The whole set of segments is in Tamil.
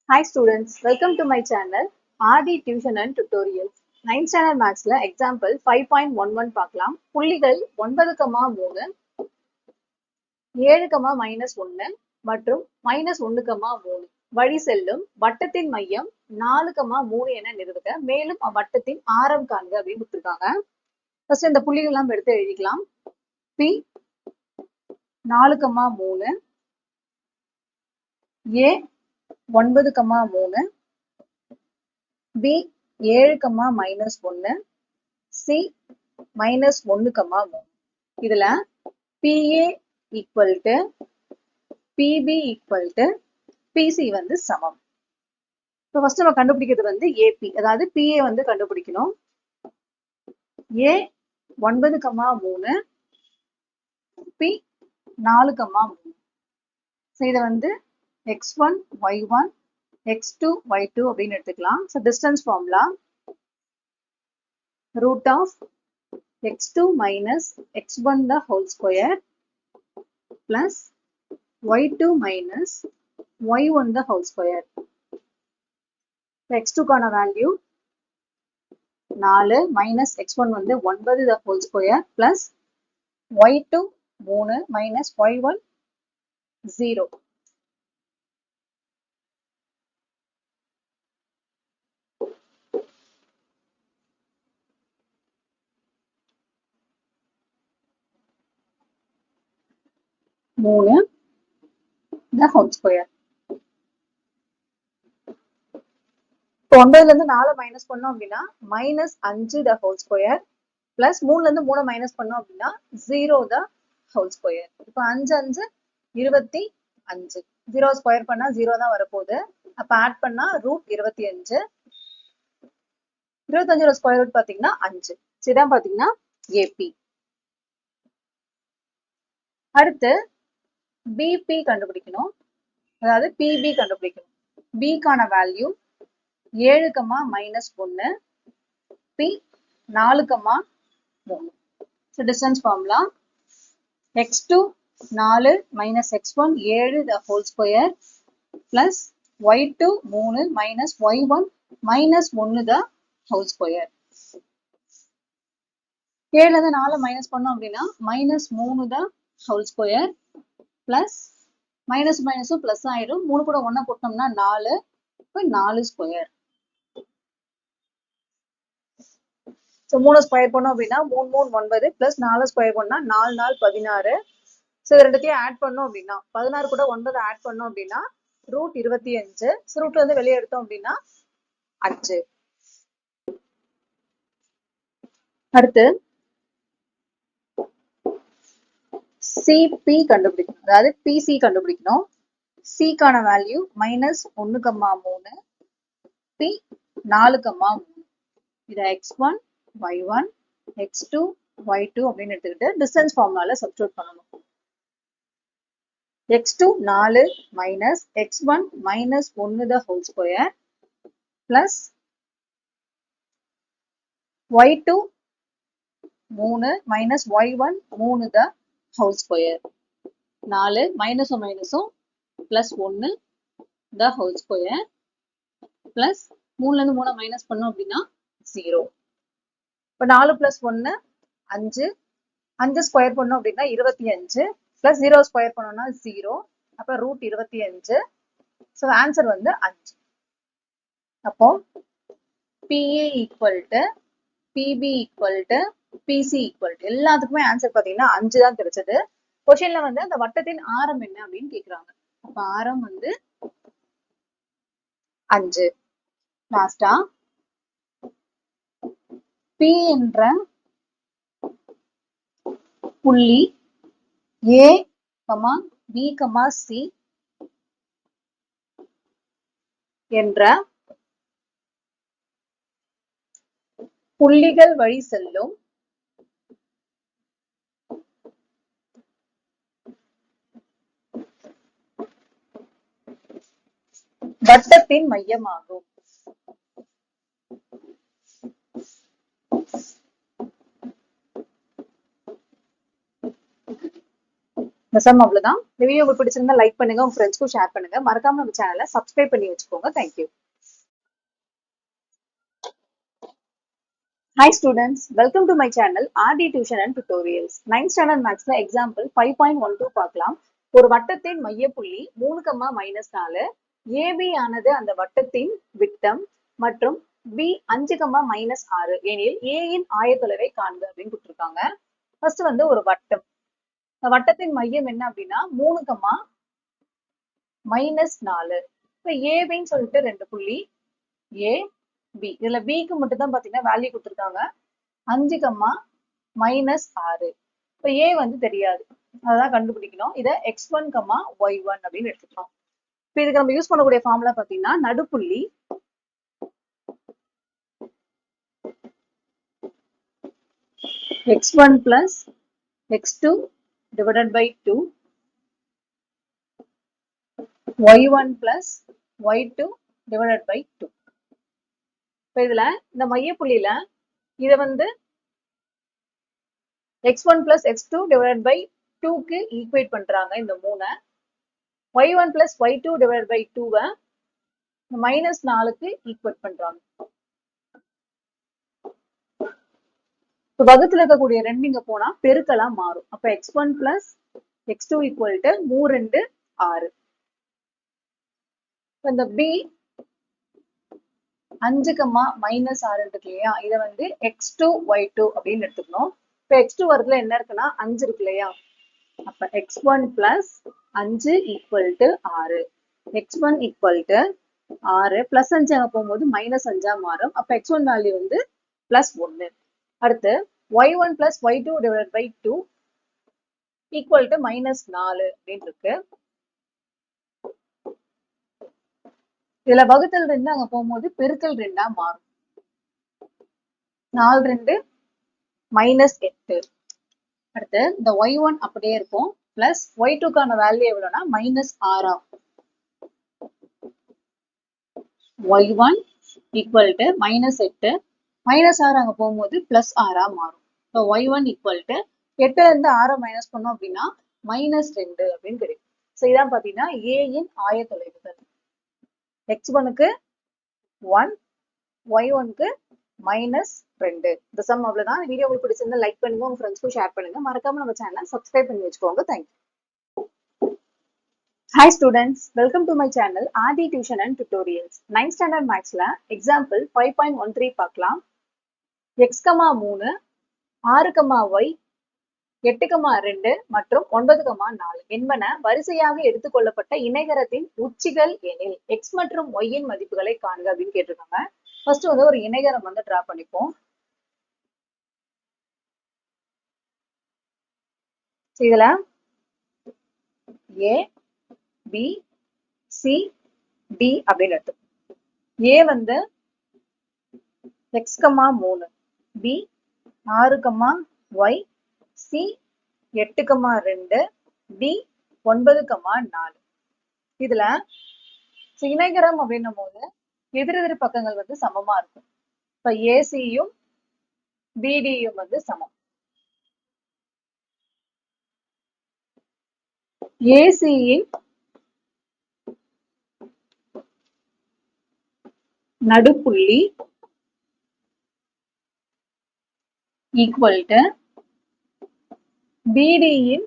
Hi students, welcome to my channel RD Tuition and Tutorials. 9th standard mathsல example 5.11 பார்க்கலாம். புள்ளிகள் 9,3, 7,-1 மற்றும் -1,3 வழி செல்லும் வட்டத்தின் மையம் 4,3 என நிறுவுக. மேலும் அவ்வட்டத்தின் ஆரம் காண்க அப்படின்னு கொடுத்திருக்காங்க. ஃபர்ஸ்ட் இந்த புள்ளிகள் எல்லாம் எடுத்து எழுதிக்கலாம். P 4,3, A 9,3, B 7,-1, C -1,3. இதுல PA equal to PB equal to PC வந்து சமம். இப்போ ஃபர்ஸ்ட் நம்ம கண்டுபிடிக்கிறது வந்து AP, அதாவது PA வந்து கண்டுபிடிக்கணும். A 9,3, P 4,3. ஸோ இதை வந்து x1 y1 x2 y2 அப்படின்னு எடுத்துக்கலாம். So distance formula root of x2 minus x1 the whole square plus y2 minus y1 the whole square. x2 கான வேல்யூ 4 minus x1 வந்து 9 the whole square plus y2 3 minus y1 0. the whole square. இப்போ 9ல இருந்து 4 மைனஸ் பண்ணோம் அப்படின்னா -5 the whole square பிளஸ் 3ல இருந்து 3 மைனஸ் பண்ணோம் அப்படின்னா 0 the whole square. இப்போ 5 5 25, 0 ஸ்கொயர் பண்ணா 0 தான் வரப்போகுது. அப்ப ஆட் பண்ணா √25, 25 ஸ்கொயர் ரூட் பாத்தீங்கன்னா 5. இதான் பாத்தீங்கன்னா AP. அடுத்து BP கண்டுபிடிக்கணும், அதாவது PB கண்டுபிடிக்கணும். B கான value 7,-1, P 4,3. So distance formula x2 4 minus x1 7 the whole square plus y2 3 minus y1 -1 the whole square. 7ல இருந்து 4 மைனஸ் பண்ணோம் அப்படின்னா -3 the whole square plus minus மைனஸும் பிளஸ் ஆயிடும். 3 கூட 1 போட்டோம்னா 4, இப்போ 4 ஸ்கொயர். ஸோ 3 ஸ்கொயர் பண்ணோம் அப்படின்னா 3 3 9 பிளஸ் 4 ஸ்கொயர் பண்ணா 4 4 16. ஸோ இது ரெண்டுத்தையும் ஆட் பண்ணோம் அப்படின்னா 16 கூட 9 ஆட் பண்ணோம் அப்படின்னா √25. ஸோ ரூட்ல இருந்து வெளியே எடுத்தோம் அப்படின்னா 5. அடுத்து சிபி கண்டுபிடிக்கணும், அதாவது பிசி கண்டுபிடிக்கணும். சி கான வேல்யூ -1,3, பி 4,3. இதை x1 y1 x2 y2 அப்படின்னு எடுத்துக்கிட்டு டிஸ்டன்ஸ் ஃபார்முலால சப்ஸ்டிட்யூட் பண்ணணும். x2 4 minus x1 -1 the whole square plus y2 3 minus y1 3 the whole square. 4 மைனஸும் மைனஸும் plus 1 the whole square plus 3ல இருந்து 3 மைனஸ் பண்ணோம் அப்படின்னா 0. இப்போ 4 பிளஸ் 1 5, 5 ஸ்கொயர் பண்ணோம் அப்படின்னா 25 பிளஸ் 0 ஸ்கொயர் பண்ணோம்னா 0. அப்ப √25. ஸோ ஆன்சர் வந்து 5. அப்போ PA equal to PB equal to PC equal to எல்லாத்துக்குமே ஆன்சர் பாத்தீங்கன்னா 5 தான் கிடைச்சது. கொஸ்டின்ல வந்து அந்த வட்டத்தின் ஆரம் என்ன அப்படின்னு கேக்குறாங்க. அப்ப ஆரம் வந்து 5. லாஸ்டா P என்ற புள்ளி A, B, C என்ற புள்ளிகள் வழி செல்லும் வட்டத்தின் மையமாகும். இந்த சம் அவ்வளவுதான். இந்த வீடியோ உங்களுக்கு பிடிச்சிருந்தா லைக் பண்ணுங்க, உங்க ஃப்ரெண்ட்ஸ்க்கும் ஷேர் பண்ணுங்க. மறக்காம நம்ம சேனலை சப்ஸ்கிரைப் பண்ணி வச்சுக்கோங்க. Thank you. Hi students, welcome to my channel RD Tuition and Tutorials. 9th standard mathsல example 5.12 பார்க்கலாம். ஒரு வட்டத்தின் மையப்புள்ளி 3,-4 AB ஆனது அந்த வட்டத்தின் விட்டம் மற்றும் B 5,-6 எனில் A இன் ஆயத்தொலைவை காண்க அப்படின்னு கொடுத்திருக்காங்க. ஃபர்ஸ்ட் வந்து ஒரு வட்டம். வட்டத்தின் மையம் என்ன அப்படின்னா 3,-4. இப்ப ஏபின்னு சொல்லிட்டு 2 புள்ளி A B. இதுல பிக்கு மட்டும் தான் பாத்தீங்கன்னா வேல்யூ கொடுத்துருக்காங்க 5,-6. இப்ப ஏ வந்து தெரியாது, அதான் கண்டுபிடிக்கணும். இதை x1, y1 அப்படின்னு எடுத்துக்கலாம். இப்ப இதுக்கு நம்ம யூஸ் பண்ணக்கூடிய ஃபார்முலா பாத்தீங்கன்னா நடுப்புள்ளி x1 plus x2 divided by 2 y1 plus y2 divided by 2. இப்ப இதுல இந்த மையப்புள்ளியில இதை வந்து x1 plus x2 divided by 2 க்கு ஈக்குவேட் பண்றாங்க இந்த 3. y1 plus y2 divided by 2 -4 க்கு ஈக்குவேட் பண்றாங்க. இப்போ வகுத்துல இருக்கக்கூடிய 2 இங்க போனா பெருக்கலா மாறும். அப்ப x1 plus x2 equal to 3 2 6. இந்த b 5,-6 இருக்கு இல்லையா, இதை வந்து x2 y2 அப்படின்னு எடுத்துக்கணும். இப்ப x2 வரதுல என்ன இருக்குன்னா 5 இருக்கு இல்லையா, அப்ப x1 plus 5 equal to 6. x1 equal to 6 plus 5 அங்க போகும்போது -5 மாறும். அப்ப x1 வேல்யூ வந்து +1. அடுத்து y1 plus y2 divided by 2 equal to -4 அப்படின்னு இருக்கு. இதுல வகுத்தல் 2 அங்க போகும்போது பெருக்கல் 2 மாறும். 4 2 -8. அடுத்து இந்த y1 அப்படியே இருக்கும், plus y2க்கான value எவ்வளவுனா -6. y1 equal to -8 -6 அங்க போகும்போது +6 மாறும். இப்போ y1 equal to 8ல இருந்து 6 மைனஸ் பண்ணோம் அப்படின்னா -2 அப்படின்னு கிடைக்கும். ஸோ இதான் பாத்தீங்கன்னா A இன் ஆயத்தொலைவுகள். x1க்கு 1, y1க்கு -2. இந்த சம் அவ்வளவுதான். வீடியோ உங்களுக்கு பிடிச்சிருந்தா லைக் பண்ணுங்க, உங்க ஃப்ரெண்ட்ஸ்க்கும் ஷேர் பண்ணுங்க. மறக்காம நம்ம சேனலை சப்ஸ்கிரைப் பண்ணி வச்சுக்கோங்க. Thank you. Hi students, welcome to my channel RD Tuition and Tutorials. 9th standard mathsல example 5.13 பார்க்கலாம். x, 3, 6, y, 8, 2 மற்றும் 9, 4 என்பன வரிசையாக எடுத்துக்கொள்ளப்பட்ட இணைகரத்தின் உச்சிகள் எனில் x மற்றும் y இன் மதிப்புகளை காண்க அப்படின்னு கேட்டிருக்காங்க. ஃபர்ஸ்ட் வந்து ஒரு இணைகரம் வந்து டிரா பண்ணிப்போம். இதுல A B C D அப்படின்னு எடுத்து A வந்து x, 3, B 6, y, C 8, 2, D 9, 4. இதுல இணைகரம் அப்படின்னும் போது எதிரெதிர் பக்கங்கள் வந்து சமமா இருக்கும். இப்ப ஏசியும் பிடியும் வந்து சமம். ஏசியின் நடுப்புள்ளி ஈக்குவல் டு பிடியின்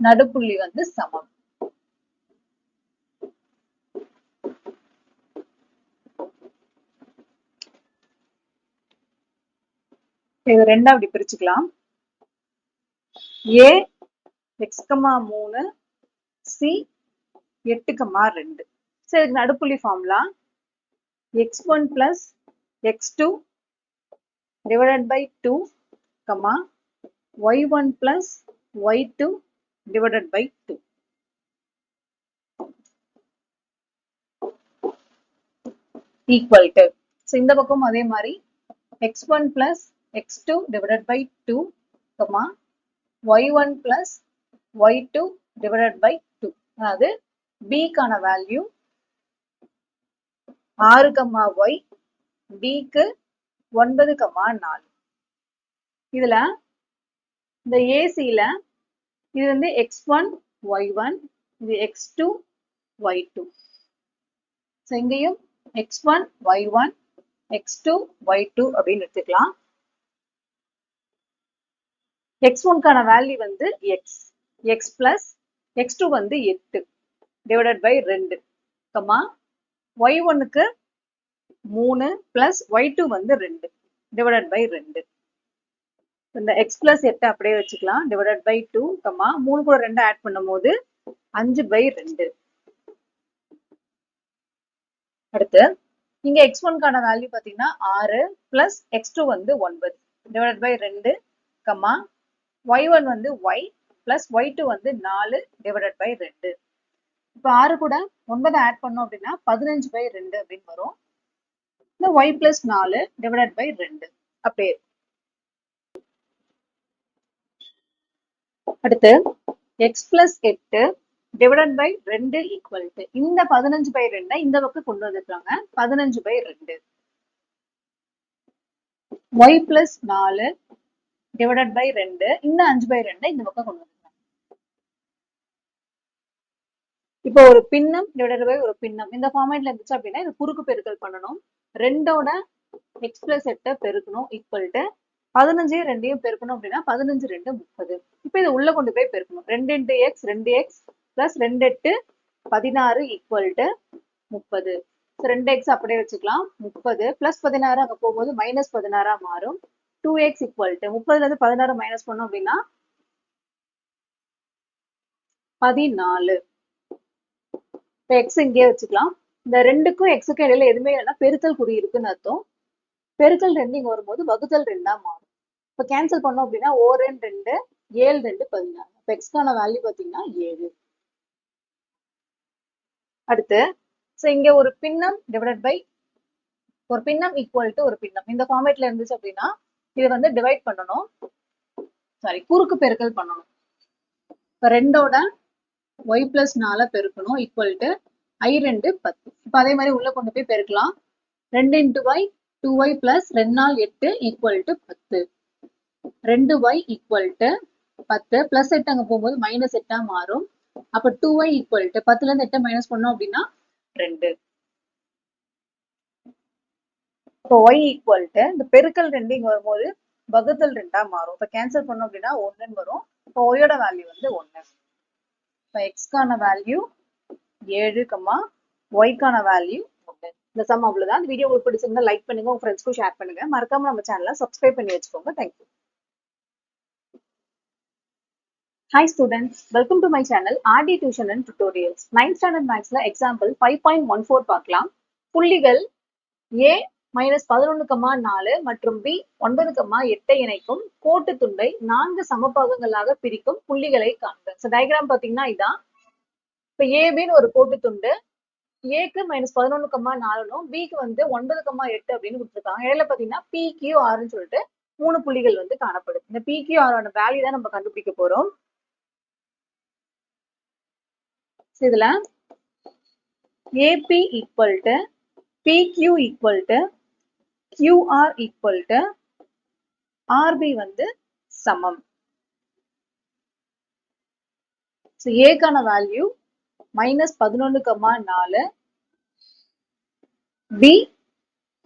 நடுப்புள்ளி வந்து சமம். இது ரெண்டா அப்படி பிரிச்சுக்கலாம். A x, 3 C 8, 2. சரி, இதுக்கு நடுப்புள்ளி formula x1 plus x2 divided by 2, y1 plus y2 divided by 2. equal to. So இந்த பக்கம் அதே மாதிரி x1 plus x2 divided by 2, y1 plus y2 divided by 2. அதாவது b கான வேல்யூ 6, y, d க்கு 9, 4. இதுல இந்த AC ல இது வந்து x1 y1, இது x2 y2. ஸோ இங்கேயும் x1 y1 x2 y2 அப்படின்னு எடுத்துக்கலாம். x1க்கான வேல்யூ வந்து x பிளஸ் x2 வந்து 8 டிவைடட் பை 2 கமா y1க்கு 3 பிளஸ் y2 வந்து 2 டிவைடட் பை 2. இந்த x பிளஸ் 8 அப்படியே வச்சுக்கலாம் டிவைடட் பை 2 கமா 3 கூட 2 ஆட் பண்ணும் போது 5 பை 2. அடுத்து இங்க x1க்கான வேல்யூ பாத்தீங்கன்னா 6 பிளஸ் x2 வந்து 9 டிவைடட் பை 2 கமா y1 வந்து y பிளஸ் y2 வந்து 4 டிவைடட் பை 2. இப்போ 6 கூட 9 ஆட் பண்ணோம் அப்படின்னா 15 பை 2 அப்படின்னு வரும். இந்த y பிளஸ் 4 டிவைடட் பை 2 அப்படியே. அடுத்து x plus 8 divided by 2 equal to இந்த 15 பை 2 இந்த பக்கம் கொண்டு வந்துருக்காங்க 15 by 2. y plus 4 divided by 2 இந்த 5 பை 2 இந்த பக்கம் கொண்டு வந்துருக்காங்க. இப்போ ஒரு பின்னம் டிவைடட் பை ஒரு பின்னம் இந்த ஃபார்மேட்ல இருந்துச்சு அப்படின்னா இது குறுக்கு பெருக்கல் பண்ணணும். 2ஓட x பிளஸ் 8 பெருக்கணும் ஈக்குவல் டு 15 2 பெருக்கணும் அப்படின்னா 15 2 30. இப்போ இதை உள்ள கொண்டு போய் பெருக்கணும். 2 into x 2x plus 2 8 16 equal to 30. 2x அப்படியே வச்சுக்கலாம் 30 பிளஸ் 16 அங்க போகும்போது மைனஸ் 16 மாறும். 2x ஈக்குவல் டு 30ல இருந்து 16 மைனஸ் பண்ணோம் அப்படின்னா 14. இப்போ எக்ஸ் இங்கேயே வச்சுக்கலாம். இந்த 2க்கும் எக்ஸுக்கும் இடையில எதுவுமே இல்லைன்னா பெருக்கல் குறி இருக்குன்னு அர்த்தம். பெருக்கல் 2 இங்க வரும்போது வகுத்தல் 2ஆ மாறும். இப்போ கேன்சல் பண்ணோம் அப்படின்னா 4 2 7 2 16. இப்போ எக்ஸ்க்கான வேல்யூ பார்த்தீங்கன்னா 7. அடுத்து ஸோ இங்க ஒரு பின்னம் டிவைடட் பை ஒரு பின்னம் ஈக்குவல் டு ஒரு பின்னம் இந்த ஃபார்மேட்ல இருந்துச்சு அப்படின்னா இதை வந்து டிவைட் பண்ணணும், சாரி குறுக்கு பெருக்கல் பண்ணணும். இப்போ 2ஓட y பிளஸ் 4 பெருக்கணும் ஈக்குவல் டு i2 10. இப்போ அதே மாதிரி உள்ள கொண்டு போய் பெருக்கலாம். 2 இன்டு y 2y பிளஸ் 2 நாள் 8 equal to 10. 2y equal to 10 plus 8 அங்க போகும்போது மைனஸ் 8ஆ மாறும். அப்ப 2y ஈக்குவல் டு 10ல இருந்து 8 மைனஸ் பண்ணோம் அப்படின்னா 2. இப்போ y ஈக்குவல் டு இந்த பெருக்கல் 2 இங்க வரும்போது வகுத்தல் 2ஆ மாறும். இப்போ கேன்சல் பண்ணோம் அப்படின்னா 1ன்னு வரும். இப்போ y-யோட வேல்யூ வந்து 1. இப்போ x-க்கான வேல்யூ 7 கமா y-க்கான வேல்யூ 1. இந்த சம் அவ்வளவுதான். இந்த வீடியோ உங்களுக்கு பிடிச்சிருந்தா லைக் பண்ணுங்க, உங்க ஃப்ரெண்ட்ஸ்க்கும் ஷேர் பண்ணுங்க. மறக்காம நம்ம சேனலை சப்ஸ்கிரைப் பண்ணி வச்சுக்கோங்க. Thank you. Hi students, welcome to my channel RD Tuition and Tutorials. 9th standard mathsல example 5.14 பார்க்கலாம். புள்ளிகள் A -11,4 மற்றும் B 9,8 இணைக்கும் கோட்டு துண்டை 4 சமபாகங்களாக பிரிக்கும் புள்ளிகளை காண்க. ஸோ டயக்ராம் பார்த்தீங்கன்னா இதான். இப்போ ஏபின்னு ஒரு கோட்டு துண்டு, ஏக்கு -11,4னும் பிக்கு வந்து 9,8 அப்படின்னு கொடுத்துருக்காங்க. இடையில பார்த்தீங்கன்னா PQRன்னு சொல்லிட்டு 3 புள்ளிகள் வந்து காணப்படுது. இந்த PQRோட வேல்யூ தான் நம்ம கண்டுபிடிக்க போறோம். இதுல AP equal to PQ equal to QR equal to RB வந்து சமம். ஸோ ஏக்கான வேல்யூ -11,4, B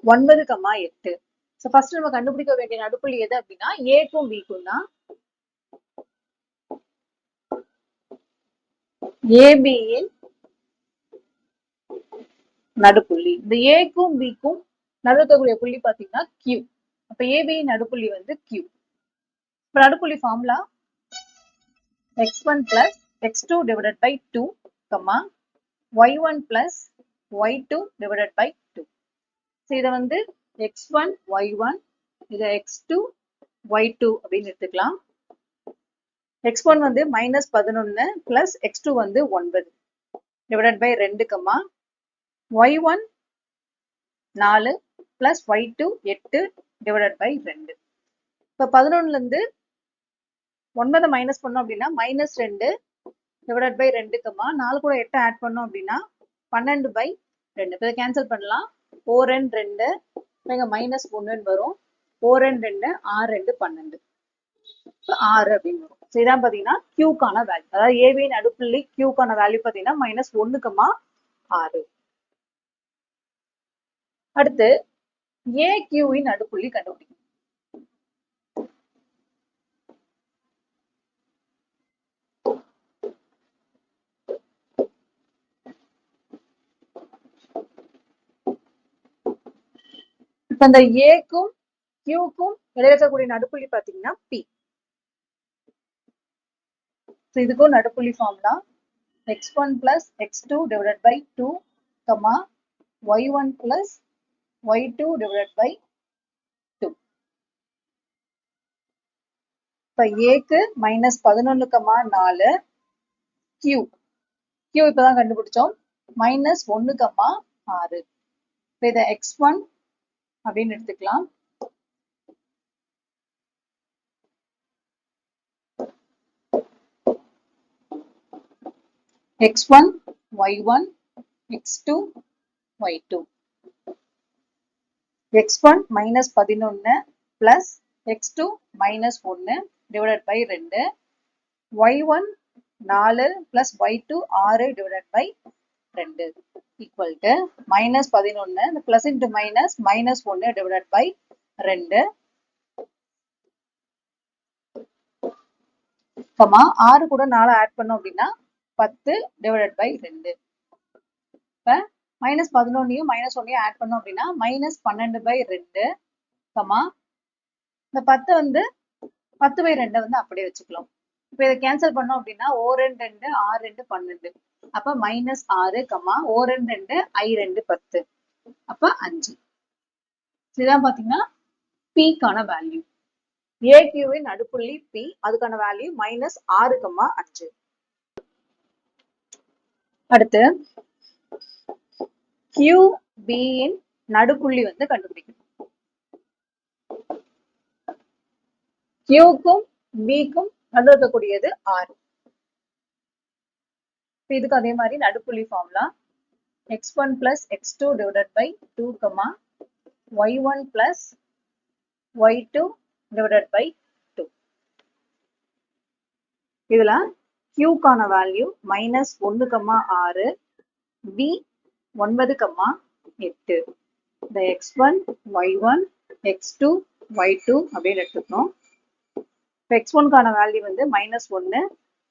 9,8. ஸோ ஃபர்ஸ்ட் நம்ம கண்டுபிடிக்க வேண்டிய நடுப்புள்ளி எது அப்படின்னா ஏக்கும் பிக்கும் தான். ஏபியின் நடுப்புள்ளி. இந்த ஏக்கும் பிக்கும் நடுத்தக்கூடிய புள்ளி பாத்தீங்கன்னா Q. அப்ப ஏபியின் நடுப்புள்ளி வந்து Q. இப்ப நடுப்புள்ளி formula x1 plus x2 divided by 2, y1 plus y2 divided by 2. So இதை வந்து x1 y1, இதை x2 y2 அப்படின்னு எடுத்துக்கலாம். x1 வந்து -11 plus x2 வந்து 9 divided by 2, y1 4 plus y2 8 divided by 2. இப்போ 11ல இருந்து 9 மைனஸ் பண்ணோம் அப்படின்னா -2 divided by 2, 4 கூட 8 ஆட் பண்ணோம் அப்படின்னா 12 by 2. இப்போ கேன்சல் பண்ணலாம். 4n 2 இங்க -1 வரும். 4n 2 6 2 12, 6 அப்படின்னு வரும். ஸோ இதான் பார்த்தீங்கன்னா கியூக்கான வேல்யூ, அதாவது ஏபியின் நடுப்புள்ளி கியூக்கான வேல்யூ பார்த்தீங்கன்னா -1,6. அடுத்து ஏகியூவின் நடுப்புள்ளி கண்டுபிடிக்கணும். இப்ப இந்த ஏக்கும் கியூக்கும் இடையில நடுப்புள்ளி பாத்தீங்கன்னா பி. இதுக்கும் நடுப்புள்ளி formula x1 plus x2 divided by 2, y1 plus y2 divided by 2. இப்ப ஏக்கு -11,4, Q இப்பதான் கண்டுபிடிச்சோம், -1,6. இப்ப இதை x1 அப்படின்னு எடுத்துக்கலாம். x1 y1 x2 y2. x1 -11 plus x2 -1 divided by 2, y1 4 plus y2 6 divided by 2 equal to -11, the plus into minus -1 divided by 2, 6 கூட 4 ஆட் பண்ணோம் அப்படின்னா 10 divided by 2. இப்ப -11யும் -1யும் ஆட் பண்ணோம் அப்படின்னா -12/2, இந்த 10 வந்து 10/2 வந்து அப்படியே வச்சுக்கலாம். இப்ப இதை கேன்சல் பண்ணோம் அப்படின்னா O2 2, R2 12, அப்ப -6, O2 I2 10, அப்ப 5. இதுதான் பாத்தீங்கன்னா Pக்கான வேல்யூ. ஏகியூவின் நடுப்புள்ளி P, அதுக்கான வேல்யூ -6, 5. அடுத்து QBயின் நடுப்புள்ளி வந்து கண்டுபிடிக்கணும். Qக்கும் Bக்கும் நடுவில் இருக்கக்கூடியது R. இதுக்கு அதே மாதிரி நடுப்புள்ளி formula x1 plus x2 divided by 2, y1 plus y2 divided by 2. இதுல Qக்கான வேல்யூ -1,6, B 9,8. இந்த x1 y1 x2 y2 அப்படின்னு எடுத்துக்கணும். x1க்கான வேல்யூ வந்து -1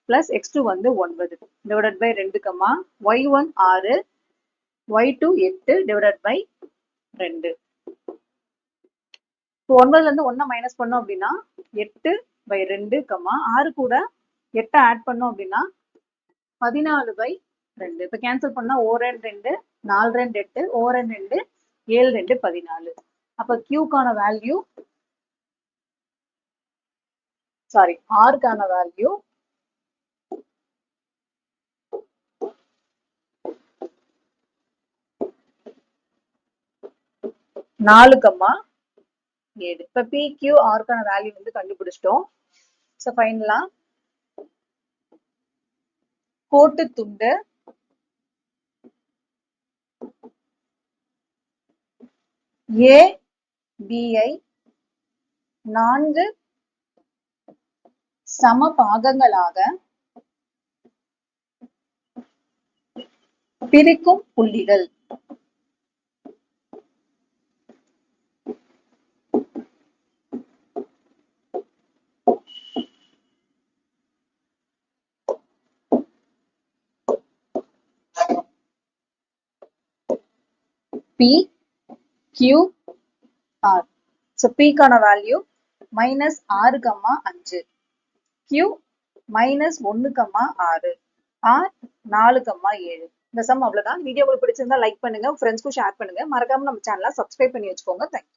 plus x2 வந்து 9 divided by 2, y1 6 y2 8 divided by 2. இப்போ 9ல இருந்து 1 மைனஸ் பண்ணோம் அப்படின்னா 8/2, 6 கூட 8 ஆட் பண்ணோம் அப்படின்னா 14/2. இப்போ கேன்சல் பண்ணா O2 2, 4 2 8, O2 2, 7 2 14. அப்ப Qக்கான வேல்யூ Rக்கான வேல்யூ 4,7. இப்ப PQRக்கான வேல்யூ வந்து கண்டுபிடிச்சிட்டோம். ஸோ ஃபைனலா கோட்டு துண்டு ABஐ 4 சம பாகங்களாக பிரிக்கும் புள்ளிகள். PQR. So Pக்கான வேல்யூ -6, 5, Q -1, 6, R 4, 7. இந்த சம் அவ்வளவுதான். வீடியோ உங்களுக்கு பிடிச்சிருந்தா லைக் பண்ணுங்க, ஃப்ரெண்ட்ஸ்க்கும் ஷேர் பண்ணுங்க, மறக்காம நம்ம சேனலை சப்ஸ்கிரைப் பண்ணி வச்சுக்கோங்க. தேங்க்யூ.